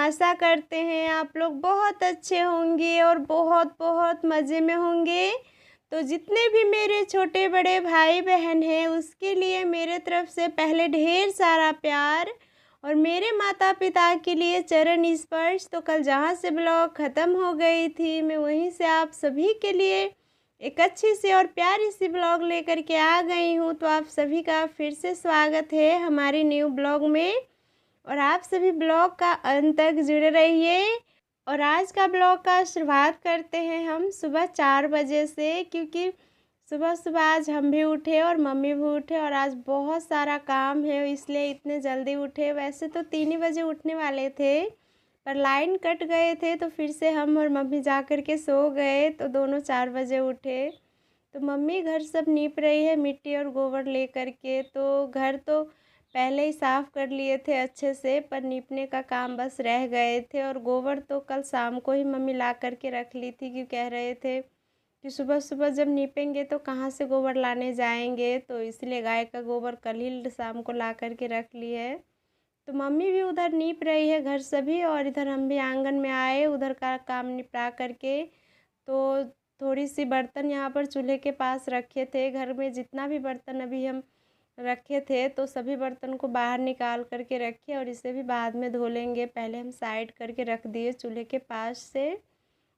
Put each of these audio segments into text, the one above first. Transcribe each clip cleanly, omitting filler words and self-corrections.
आशा करते हैं आप लोग बहुत अच्छे होंगे और बहुत बहुत मज़े में होंगे। तो जितने भी मेरे छोटे बड़े भाई बहन हैं उसके लिए मेरे तरफ से पहले ढेर सारा प्यार और मेरे माता पिता के लिए चरण स्पर्श। तो कल जहाँ से ब्लॉग ख़त्म हो गई थी मैं वहीं से आप सभी के लिए एक अच्छी सी और प्यारी सी ब्लॉग लेकर के आ गई हूँ। तो आप सभी का फिर से स्वागत है हमारी न्यू ब्लॉग में और आप सभी ब्लॉग का अंत तक जुड़े रहिए। और आज का ब्लॉग का शुरुआत करते हैं हम सुबह 4 बजे से, क्योंकि सुबह सुबह आज हम भी उठे और मम्मी भी उठे और आज बहुत सारा काम है इसलिए इतने जल्दी उठे। वैसे तो 3 ही बजे उठने वाले थे पर लाइन कट गए थे तो फिर से हम और मम्मी जा कर के सो गए, तो दोनों 4 बजे उठे। तो मम्मी घर सब नीप रही है मिट्टी और गोबर ले कर के। तो घर तो पहले ही साफ़ कर लिए थे अच्छे से, पर नीपने का काम बस रह गए थे। और गोबर तो कल शाम को ही मम्मी ला कर के रख ली थी, क्योंकि कह रहे थे कि सुबह सुबह जब नीपेंगे तो कहाँ से गोबर लाने जाएंगे, तो इसलिए गाय का गोबर कल ही शाम को ला कर के रख ली है। तो मम्मी भी उधर नीप रही है घर सभी और इधर हम भी आंगन में आए उधर का काम निपटा करके। तो थोड़ी सी बर्तन यहाँ पर चूल्हे के पास रखे थे, घर में जितना भी बर्तन अभी हम रखे थे तो सभी बर्तन को बाहर निकाल करके रखे और इसे भी बाद में धो लेंगे। पहले हम साइड करके रख दिए चूल्हे के पास से,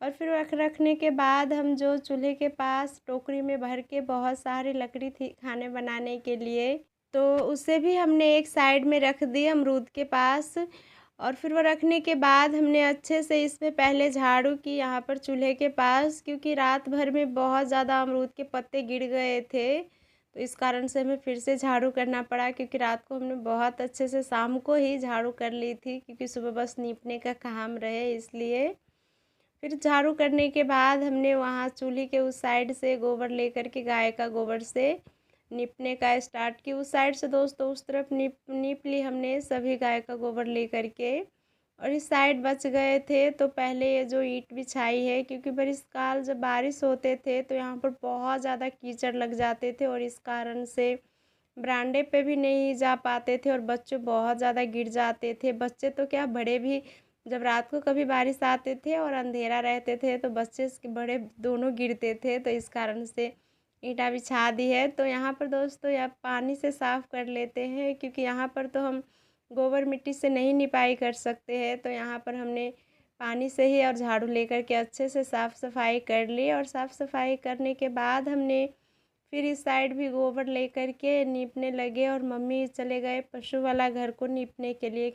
और फिर रखने के बाद हम जो चूल्हे के पास टोकरी में भर के बहुत सारी लकड़ी थी खाने बनाने के लिए, तो उसे भी हमने एक साइड में रख दी अमरूद के पास। और फिर वो रखने के बाद हमने अच्छे से इसमें पहले झाड़ू की यहाँ पर चूल्हे के पास, क्योंकि रात भर में बहुत ज़्यादा अमरूद के पत्ते गिर गए थे। तो इस कारण से हमें फिर से झाड़ू करना पड़ा, क्योंकि रात को हमने बहुत अच्छे से शाम को ही झाड़ू कर ली थी, क्योंकि सुबह बस नीपने का काम रहे इसलिए। फिर झाड़ू करने के बाद हमने वहाँ चूल्हे के उस साइड से गोबर लेकर के गाय का गोबर से नीपने का स्टार्ट की। उस साइड से दोस्तों उस तरफ नीप ली हमने सभी गाय का गोबर ले करके। और इस साइड बच गए थे तो पहले ये जो ईंट बिछाई है, क्योंकि बारिशकाल जब बारिश होते थे तो यहाँ पर बहुत ज़्यादा कीचड़ लग जाते थे और इस कारण से बरामदे पे भी नहीं जा पाते थे और बच्चे बहुत ज़्यादा गिर जाते थे। बच्चे तो क्या बड़े भी, जब रात को कभी बारिश आते थे और अंधेरा रहते थे तो बच्चे बड़े दोनों गिरते थे, तो इस कारण से ईंटा बिछा दी है। तो यहाँ पर दोस्तों या पानी से साफ़ कर लेते हैं, क्योंकि यहाँ पर तो हम गोबर मिट्टी से नहीं निपाई कर सकते हैं। तो यहाँ पर हमने पानी से ही और झाड़ू लेकर के अच्छे से साफ़ सफाई कर ली। और साफ़ सफाई करने के बाद हमने फिर इस साइड भी गोबर लेकर के नीपने लगे और मम्मी चले गए पशु वाला घर को नीपने के लिए,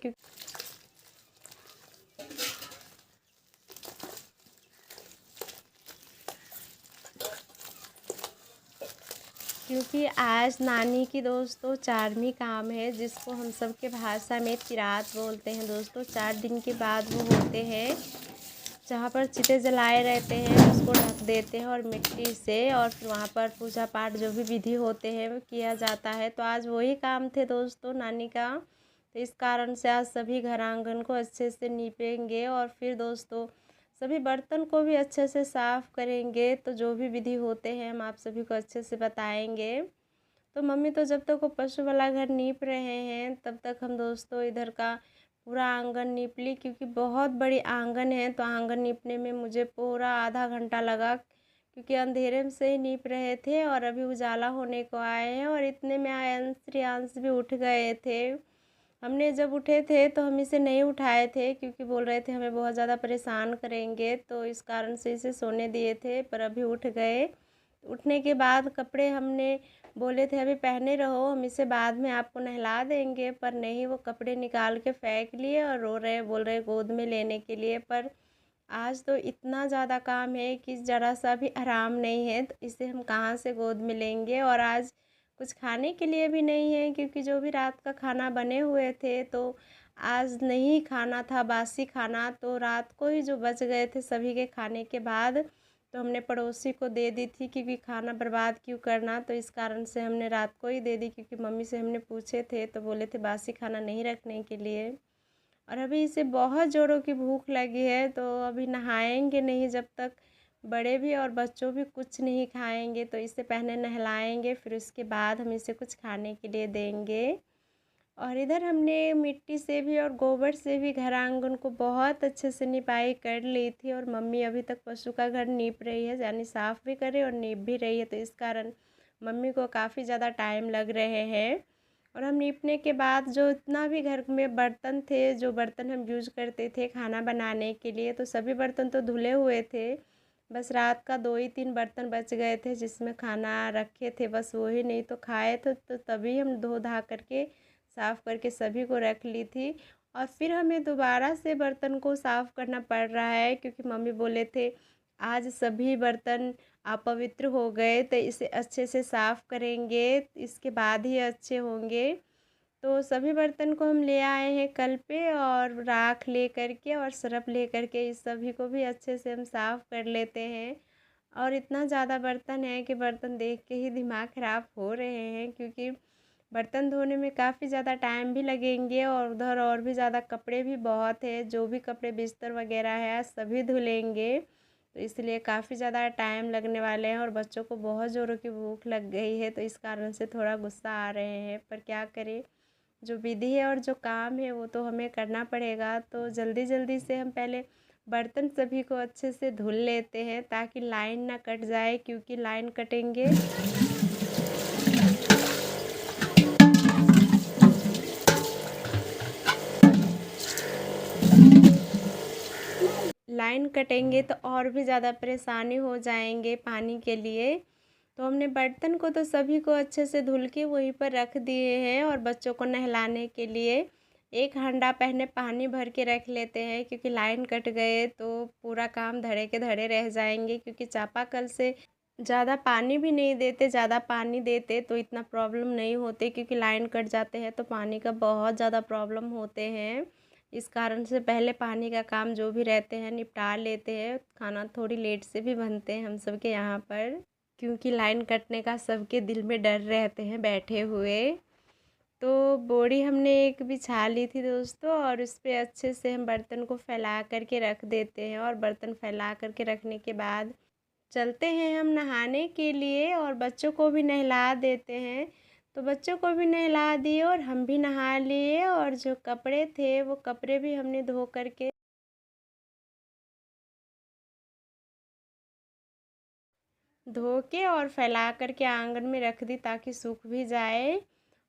क्योंकि आज नानी की दोस्तों 4वीं काम है, जिसको हम सब के भाषा में तिरात बोलते हैं दोस्तों। 4 दिन के बाद वो होते हैं जहाँ पर चिते जलाए रहते हैं, उसको ढक देते हैं और मिट्टी से, और फिर वहाँ पर पूजा पाठ जो भी विधि होते हैं वो किया जाता है। तो आज वही काम थे दोस्तों नानी का, तो इस कारण से आज सभी घर आंगन को अच्छे से नीपेंगे और फिर दोस्तों सभी बर्तन को भी अच्छे से साफ़ करेंगे। तो जो भी विधि होते हैं हम आप सभी को अच्छे से बताएंगे। तो मम्मी तो जब तक वो पशु वाला घर नीप रहे हैं तब तक हम दोस्तों इधर का पूरा आंगन नीप ली, क्योंकि बहुत बड़ी आंगन है। तो आंगन नीपने में मुझे पूरा आधा घंटा लगा, क्योंकि अंधेरे से ही नीप रहे थे और अभी उजाला होने को आए हैं। और इतने में आयांश भी उठ गए थे। हमने जब उठे थे तो हम इसे नहीं उठाए थे, क्योंकि बोल रहे थे हमें बहुत ज़्यादा परेशान करेंगे, तो इस कारण से इसे सोने दिए थे। पर अभी उठ गए। उठने के बाद कपड़े हमने बोले थे अभी पहने रहो, हम इसे बाद में आपको नहला देंगे, पर नहीं, वो कपड़े निकाल के फेंक लिए और रो रहे, बोल रहे गोद में लेने के लिए। पर आज तो इतना ज़्यादा काम है कि ज़रा सा भी आराम नहीं है, तो इसे हम कहाँ से गोद में लेंगे। और आज कुछ खाने के लिए भी नहीं है, क्योंकि जो भी रात का खाना बने हुए थे तो आज नहीं खाना था, बासी खाना। तो रात को ही जो बच गए थे सभी के खाने के बाद, तो हमने पड़ोसी को दे दी थी, क्योंकि खाना बर्बाद क्यों करना। तो इस कारण से हमने रात को ही दे दी, क्योंकि मम्मी से हमने पूछे थे तो बोले थे बासी खाना नहीं रखने के लिए। और अभी इसे बहुत ज़ोरों की भूख लगी है, तो अभी नहाएंगे नहीं जब तक बड़े भी और बच्चों भी कुछ नहीं खाएंगे। तो इसे पहले नहलाएंगे, फिर उसके बाद हम इसे कुछ खाने के लिए देंगे। और इधर हमने मिट्टी से भी और गोबर से भी घर आंगन को बहुत अच्छे से निपाई कर ली थी। और मम्मी अभी तक पशु का घर नीप रही है, यानी साफ़ भी कर रही है और नीप भी रही है, तो इस कारण मम्मी को काफ़ी ज़्यादा टाइम लग रहे हैं। और हम नीपने के बाद जो इतना भी घर में बर्तन थे, जो बर्तन हम यूज करते थे खाना बनाने के लिए, तो सभी बर्तन तो धुले हुए थे। बस रात का 2 ही 3 बर्तन बच गए थे जिसमें खाना रखे थे, बस वही नहीं तो खाए थे, तो तभी हम धो धा करके साफ़ करके सभी को रख ली थी। और फिर हमें दोबारा से बर्तन को साफ़ करना पड़ रहा है, क्योंकि मम्मी बोले थे आज सभी बर्तन अपवित्र हो गए, तो इसे अच्छे से साफ़ करेंगे, इसके बाद ही अच्छे होंगे। तो सभी बर्तन को हम ले आए हैं कल पे, और राख ले करके और सरफ ले करके इस सभी को भी अच्छे से हम साफ़ कर लेते हैं। और इतना ज़्यादा बर्तन है कि बर्तन देख के ही दिमाग ख़राब हो रहे हैं, क्योंकि बर्तन धोने में काफ़ी ज़्यादा टाइम भी लगेंगे, और उधर और भी ज़्यादा कपड़े भी बहुत है, जो भी कपड़े बिस्तर वगैरह है सभी धुलेंगे, तो इसलिए काफ़ी ज़्यादा टाइम लगने वाले हैं। और बच्चों को बहुत ज़ोरों की भूख लग गई है, तो इस कारण से थोड़ा गुस्सा आ रहे हैं, पर क्या करें, जो विधि है और जो काम है वो तो हमें करना पड़ेगा। तो जल्दी जल्दी से हम पहले बर्तन सभी को अच्छे से धुल लेते हैं, ताकि लाइन ना कट जाए, क्योंकि लाइन कटेंगे तो और भी ज़्यादा परेशानी हो जाएंगे पानी के लिए। तो हमने बर्तन को तो सभी को अच्छे से धुल के वहीं पर रख दिए हैं, और बच्चों को नहलाने के लिए एक हंडा पहले पानी भर के रख लेते हैं, क्योंकि लाइन कट गए तो पूरा काम धड़े के धड़े रह जाएंगे। क्योंकि चापाकल से ज़्यादा पानी भी नहीं देते, ज़्यादा पानी देते तो इतना प्रॉब्लम नहीं होते, क्योंकि लाइन कट जाते हैं तो पानी का बहुत ज़्यादा प्रॉब्लम होते हैं। इस कारण से पहले पानी का काम जो भी रहते हैं निपटा लेते हैं। खाना थोड़ी लेट से भी बनते हैं हम सब के यहाँ पर, क्योंकि लाइन कटने का सबके दिल में डर रहते हैं बैठे हुए। तो बोरी हमने एक बिछा ली थी दोस्तों, और उस पर अच्छे से हम बर्तन को फैला करके रख देते हैं। और बर्तन फैला करके रखने के बाद चलते हैं हम नहाने के लिए, और बच्चों को भी नहला देते हैं। तो बच्चों को भी नहला दिए और हम भी नहा लिए, और जो कपड़े थे वो कपड़े भी हमने धो करके और फैला करके आंगन में रख दी, ताकि सूख भी जाए।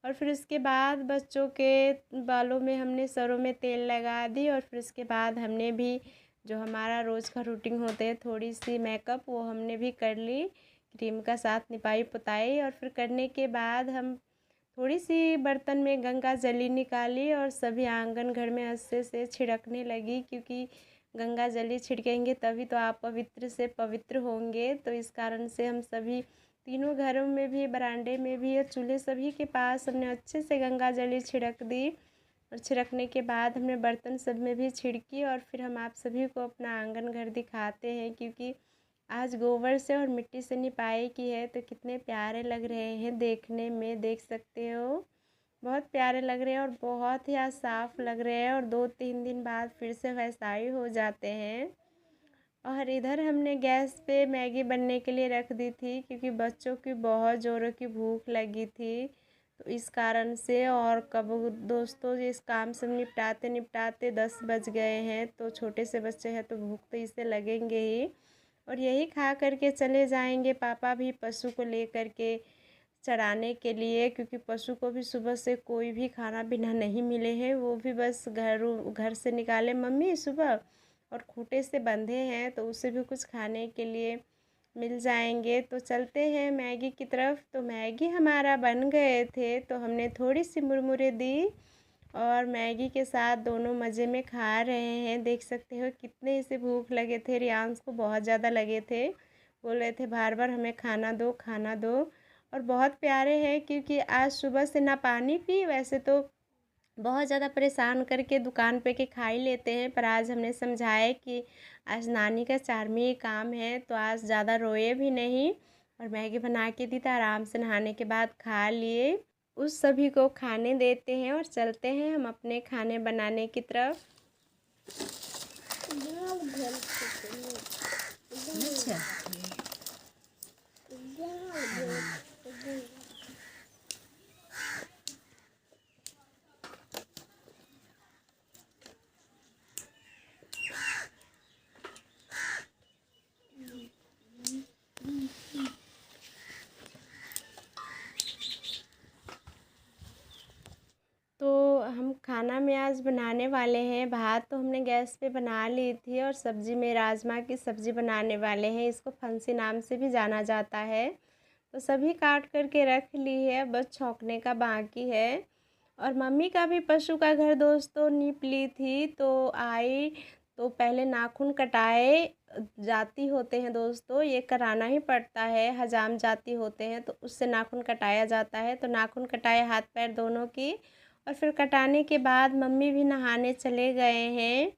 और फिर उसके बाद बच्चों के बालों में हमने सरों में तेल लगा दी, और फिर उसके बाद हमने भी जो हमारा रोज़ का रूटीन होते हैं थोड़ी सी मेकअप, वो हमने भी कर ली, क्रीम का साथ निपाई पुताई। और फिर करने के बाद हम थोड़ी सी बर्तन में गंगा जली निकाली, और सभी आंगन घर में अच्छे से छिड़कने लगी, क्योंकि गंगा जली छिड़केंगे तभी तो आप पवित्र से पवित्र होंगे। तो इस कारण से हम सभी तीनों घरों में भी, बरामदे में भी और चूल्हे सभी के पास हमने अच्छे से गंगा जली छिड़क दी। और छिड़कने के बाद हमने बर्तन सब में भी छिड़की, और फिर हम आप सभी को अपना आंगन घर दिखाते हैं, क्योंकि आज गोबर से और मिट्टी से निपाई की है, तो कितने प्यारे लग रहे हैं देखने में, देख सकते हो बहुत प्यारे लग रहे हैं, और बहुत ही आज साफ़ लग रहे हैं। और 2-3 दिन बाद फिर से वैसा ही हो जाते हैं। और इधर हमने गैस पे मैगी बनने के लिए रख दी थी, क्योंकि बच्चों की बहुत ज़ोरों की भूख लगी थी, तो इस कारण से। और कब दोस्तों इस काम से निपटाते निपटाते 10 बज गए हैं, तो छोटे से बच्चे हैं तो भूख तो इसे लगेंगे ही। और यही खा करके चले जाएंगे पापा भी पशु को ले करके चराने के लिए, क्योंकि पशु को भी सुबह से कोई भी खाना पीना नहीं मिले हैं, वो भी बस घर से निकाले मम्मी सुबह, और खूँटे से बंधे हैं, तो उसे भी कुछ खाने के लिए मिल जाएंगे। तो चलते हैं मैगी की तरफ। तो मैगी हमारा बन गए थे, तो हमने थोड़ी सी मुरमुरे दी, और मैगी के साथ दोनों मज़े में खा रहे हैं। देख सकते हो कितने इसे भूख लगे थे, रियांश को बहुत ज़्यादा लगे थे, बोल रहे थे बार बार हमें खाना दो खाना दो। और बहुत प्यारे हैं, क्योंकि आज सुबह से ना पानी पी, वैसे तो बहुत ज़्यादा परेशान करके दुकान पे के खा ही लेते हैं, पर आज हमने समझाया कि आज नानी का 4वीं काम है, तो आज ज़्यादा रोए भी नहीं, और मैगी बना के दी, तो आराम से नहाने के बाद खा लिए। उस सभी को खाने देते हैं, और चलते हैं हम अपने खाने बनाने की तरफ। अच्छा खाना में आज बनाने वाले हैं। भात तो हमने गैस पे बना ली थी और सब्ज़ी में राजमा की सब्ज़ी बनाने वाले हैं। इसको फंसी नाम से भी जाना जाता है। तो सभी काट करके रख ली है, बस छौंकने का बाकी है। और मम्मी का भी पशु का घर दोस्तों नीप ली थी, तो आई तो पहले नाखून कटाए जाती होते हैं दोस्तों, ये कराना ही पड़ता है। हजाम जाती होते हैं तो उससे नाखून कटाया जाता है। तो नाखून कटाए हाथ पैर दोनों की, और फिर कटाने के बाद मम्मी भी नहाने चले गए हैं।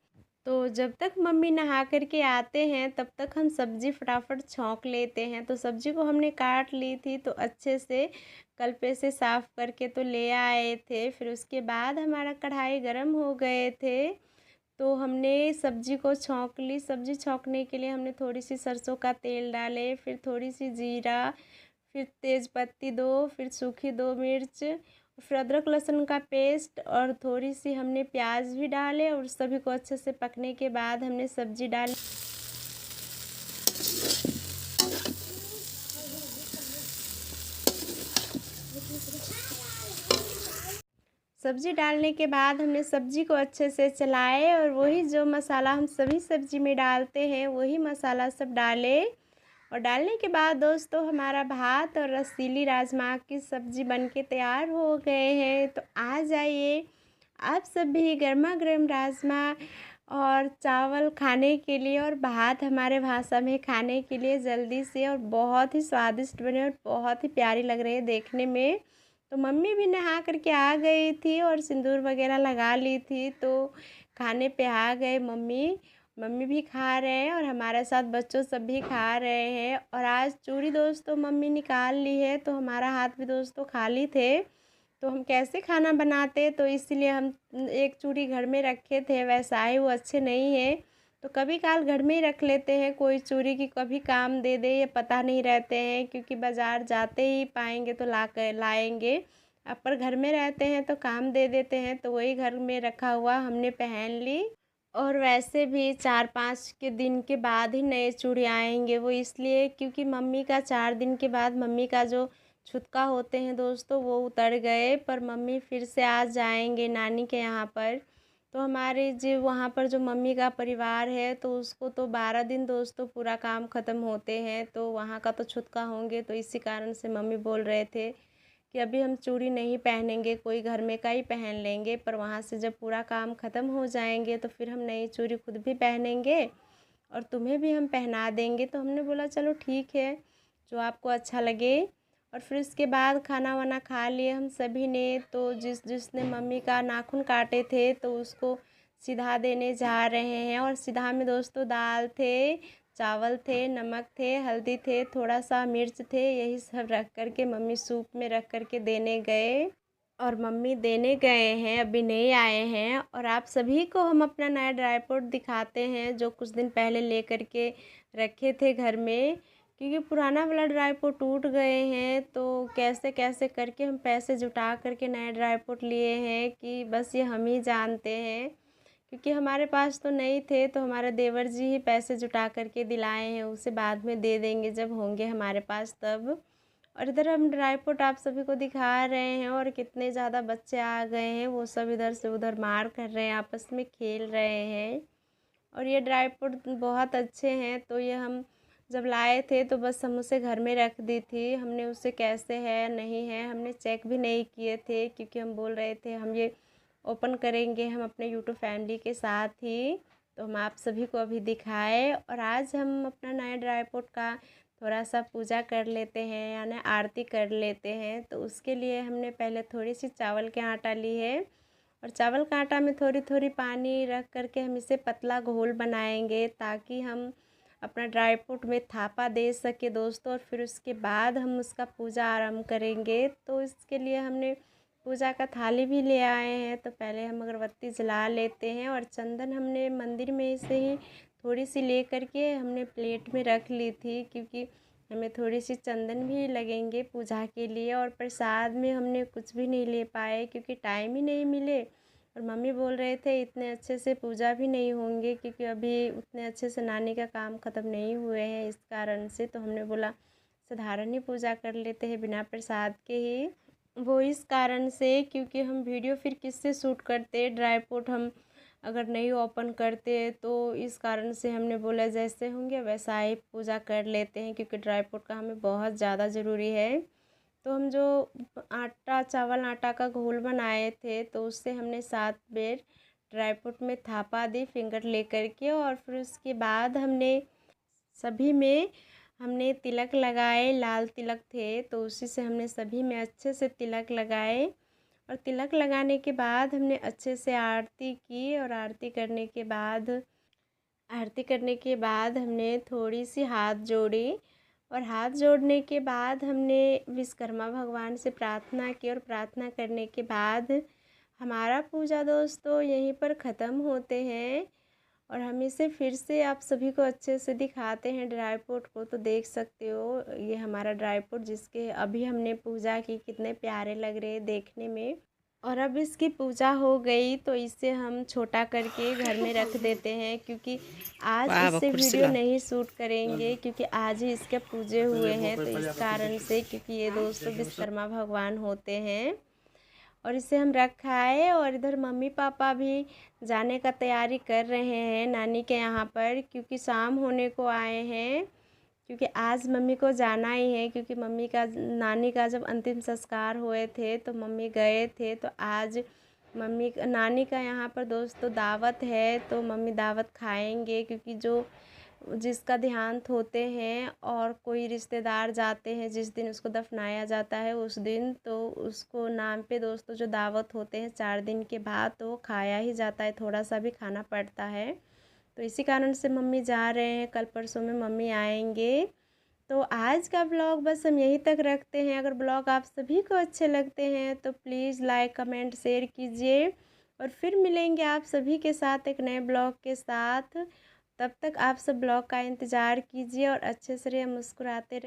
तो जब तक मम्मी नहा कर के आते हैं तब तक हम सब्ज़ी फटाफट छौंक लेते हैं। तो सब्ज़ी को हमने काट ली थी, तो अच्छे से कलपे से साफ़ करके तो ले आए थे। फिर उसके बाद हमारा कढ़ाई गरम हो गए थे, तो हमने सब्ज़ी को छौंक ली। सब्ज़ी छौंकने के लिए हमने थोड़ी सी सरसों का तेल डाले, फिर थोड़ी सी जीरा, फिर तेज़पत्ती 2, फिर सूखी 2 मिर्च, फिर अदरक लहसुन का पेस्ट, और थोड़ी सी हमने प्याज भी डाले। और सभी को अच्छे से पकने के बाद हमने सब्ज़ी डाली। सब्ज़ी डालने के बाद हमने सब्ज़ी को अच्छे से चलाए, और वही जो मसाला हम सभी सब्ज़ी में डालते हैं वही मसाला सब डाले। और डालने के बाद दोस्तों हमारा भात और रसीली राजमा की सब्ज़ी बनके तैयार हो गए हैं। तो आ जाइए आप सभी गर्मा गर्म राजमा और चावल खाने के लिए, और भात हमारे भाषा में खाने के लिए जल्दी से। और बहुत ही स्वादिष्ट बने और बहुत ही प्यारी लग रही है देखने में। तो मम्मी भी नहा करके आ गई थी और सिंदूर वगैरह लगा ली थी, तो खाने पे आ गए मम्मी। मम्मी भी खा रहे हैं और हमारे साथ बच्चों सब भी खा रहे हैं। और आज चूड़ी दोस्तों मम्मी निकाल ली है, तो हमारा हाथ भी दोस्तों खाली थे। तो हम कैसे खाना बनाते, तो इसलिए हम एक चूड़ी घर में रखे थे, वैसा ही वो अच्छे नहीं है, तो कभी काल घर में ही रख लेते हैं। कोई चूड़ी की कभी काम दे दे ये पता नहीं रहते हैं, क्योंकि बाज़ार जाते ही पाएंगे तो ला कर लाएंगे। अब पर घर में रहते हैं तो काम दे देते हैं, तो वही घर में रखा हुआ हमने पहन ली। और वैसे भी 4-5 के दिन के बाद ही नए चूड़ी आएंगे, वो इसलिए क्योंकि मम्मी का 4 दिन के बाद मम्मी का जो छुतका होते हैं दोस्तों वो उतर गए, पर मम्मी फिर से आज जाएंगे नानी के यहाँ पर। तो हमारे जो वहाँ पर जो मम्मी का परिवार है, तो उसको तो 12 दिन दोस्तों पूरा काम ख़त्म होते हैं, तो वहाँ का तो छुतका होंगे। तो इसी कारण से मम्मी बोल रहे थे कि अभी हम चूड़ी नहीं पहनेंगे, कोई घर में का ही पहन लेंगे, पर वहाँ से जब पूरा काम ख़त्म हो जाएंगे तो फिर हम नई चूड़ी खुद भी पहनेंगे और तुम्हें भी हम पहना देंगे। तो हमने बोला चलो ठीक है, जो आपको अच्छा लगे। और फिर उसके बाद खाना वाना खा लिए हम सभी ने। तो जिसने मम्मी का नाखून काटे थे तो उसको सिधा देने जा रहे हैं। और सिधा में दोस्तों दाल थे, चावल थे, नमक थे, हल्दी थे, थोड़ा सा मिर्च थे, यही सब रख कर के मम्मी सूप में रख कर के देने गए। और मम्मी देने गए हैं, अभी नहीं आए हैं। और आप सभी को हम अपना नया ड्राई फ्रूट दिखाते हैं जो कुछ दिन पहले ले कर के रखे थे घर में, क्योंकि पुराना वाला ड्राई फ्रूट टूट गए हैं। तो कैसे कैसे करके हम पैसे जुटा करके नए ड्राई फ्रूट लिए हैं कि बस ये हम ही जानते हैं, क्योंकि हमारे पास तो नहीं थे, तो हमारे देवर जी ही पैसे जुटा करके दिलाए हैं। उसे बाद में दे देंगे जब होंगे हमारे पास तब। और इधर हम ड्राई फ्रूट आप सभी को दिखा रहे हैं, और कितने ज़्यादा बच्चे आ गए हैं, वो सब इधर से उधर मार कर रहे हैं, आपस में खेल रहे हैं। और ये ड्राई फ्रूट बहुत अच्छे हैं, तो ये हम जब लाए थे तो बस हम उसे घर में रख दी थी। हमने उसे कैसे है नहीं है हमने चेक भी नहीं किए थे, क्योंकि हम बोल रहे थे हम ये ओपन करेंगे हम अपने यूट्यूब फैमिली के साथ ही, तो हम आप सभी को अभी दिखाए। और आज हम अपना नया ड्राई फ्रूट का थोड़ा सा पूजा कर लेते हैं, यानी आरती कर लेते हैं। तो उसके लिए हमने पहले थोड़ी सी चावल के आटा ली है, और चावल का आटा में थोड़ी थोड़ी पानी रख करके हम इसे पतला घोल बनाएंगे, ताकि हम अपना ड्राई फ्रूट में थापा दे सके दोस्तों। और फिर उसके बाद हम उसका पूजा आरंभ करेंगे। तो इसके लिए हमने पूजा का थाली भी ले आए हैं। तो पहले हम अगरबत्ती जला लेते हैं, और चंदन हमने मंदिर में से ही थोड़ी सी ले करके हमने प्लेट में रख ली थी, क्योंकि हमें थोड़ी सी चंदन भी लगेंगे पूजा के लिए। और प्रसाद में हमने कुछ भी नहीं ले पाए, क्योंकि टाइम ही नहीं मिले। और मम्मी बोल रहे थे इतने अच्छे से पूजा भी नहीं होंगे, क्योंकि अभी उतने अच्छे से नानी का काम ख़त्म नहीं हुए हैं, इस कारण से। तो हमने बोला साधारण ही पूजा कर लेते हैं बिना प्रसाद के ही। वो इस कारण से क्योंकि हम वीडियो फिर किससे शूट करते, ड्राई फ्रूट हम अगर नहीं ओपन करते, तो इस कारण से हमने बोला जैसे होंगे वैसा ही पूजा कर लेते हैं, क्योंकि ड्राई फ्रूट का हमें बहुत ज़्यादा ज़रूरी है। तो हम जो आटा चावल आटा का घोल बनाए थे, तो उससे हमने 7 बेर ड्राई फ्रूट में थापा दी फिंगर लेकर के, और फिर उसके बाद सभी में हमने तिलक लगाए। लाल तिलक थे तो उसी से हमने सभी में अच्छे से तिलक लगाए, और तिलक लगाने के बाद हमने अच्छे से आरती की, और आरती करने के बाद हमने थोड़ी सी हाथ जोड़ी, और हाथ जोड़ने के बाद हमने विश्वकर्मा भगवान से प्रार्थना की, और प्रार्थना करने के बाद हमारा पूजा दोस्तों यहीं पर ख़त्म होते हैं। और हम इसे फिर से आप सभी को अच्छे से दिखाते हैं ड्राई फ्रूट को, तो देख सकते हो ये हमारा ड्राई फ्रूट जिसके अभी हमने पूजा की, कितने प्यारे लग रहे हैं देखने में। और अब इसकी पूजा हो गई तो इसे हम छोटा करके घर में रख देते हैं, क्योंकि आज इससे वीडियो नहीं शूट करेंगे, क्योंकि आज ही इसके पूजे हुए हैं, तो इस कारण से, क्योंकि ये दोस्तों विश्वकर्मा भगवान होते हैं। और इसे हम रखा है, और इधर मम्मी पापा भी जाने का तैयारी कर रहे हैं नानी के यहाँ पर, क्योंकि शाम होने को आए हैं, क्योंकि आज मम्मी को जाना ही है, क्योंकि नानी का जब अंतिम संस्कार हुए थे तो मम्मी गए थे, तो आज नानी का यहाँ पर दोस्तों दावत है, तो मम्मी दावत खाएंगे, क्योंकि जिसका देहांत होते हैं और कोई रिश्तेदार जाते हैं जिस दिन उसको दफनाया जाता है उस दिन, तो उसको नाम पे दोस्तों जो दावत होते हैं 4 दिन के बाद, तो वो खाया ही जाता है, थोड़ा सा भी खाना पड़ता है। तो इसी कारण से मम्मी जा रहे हैं, कल परसों में मम्मी आएंगे। तो आज का ब्लॉग बस हम यहीं तक रखते हैं। अगर ब्लॉग आप सभी को अच्छे लगते हैं तो प्लीज़ लाइक कमेंट शेयर कीजिए, और फिर मिलेंगे आप सभी के साथ एक नए ब्लॉग के साथ। तब तक आप सब ब्लॉग का इंतज़ार कीजिए और अच्छे से मुस्कुराते रहिए।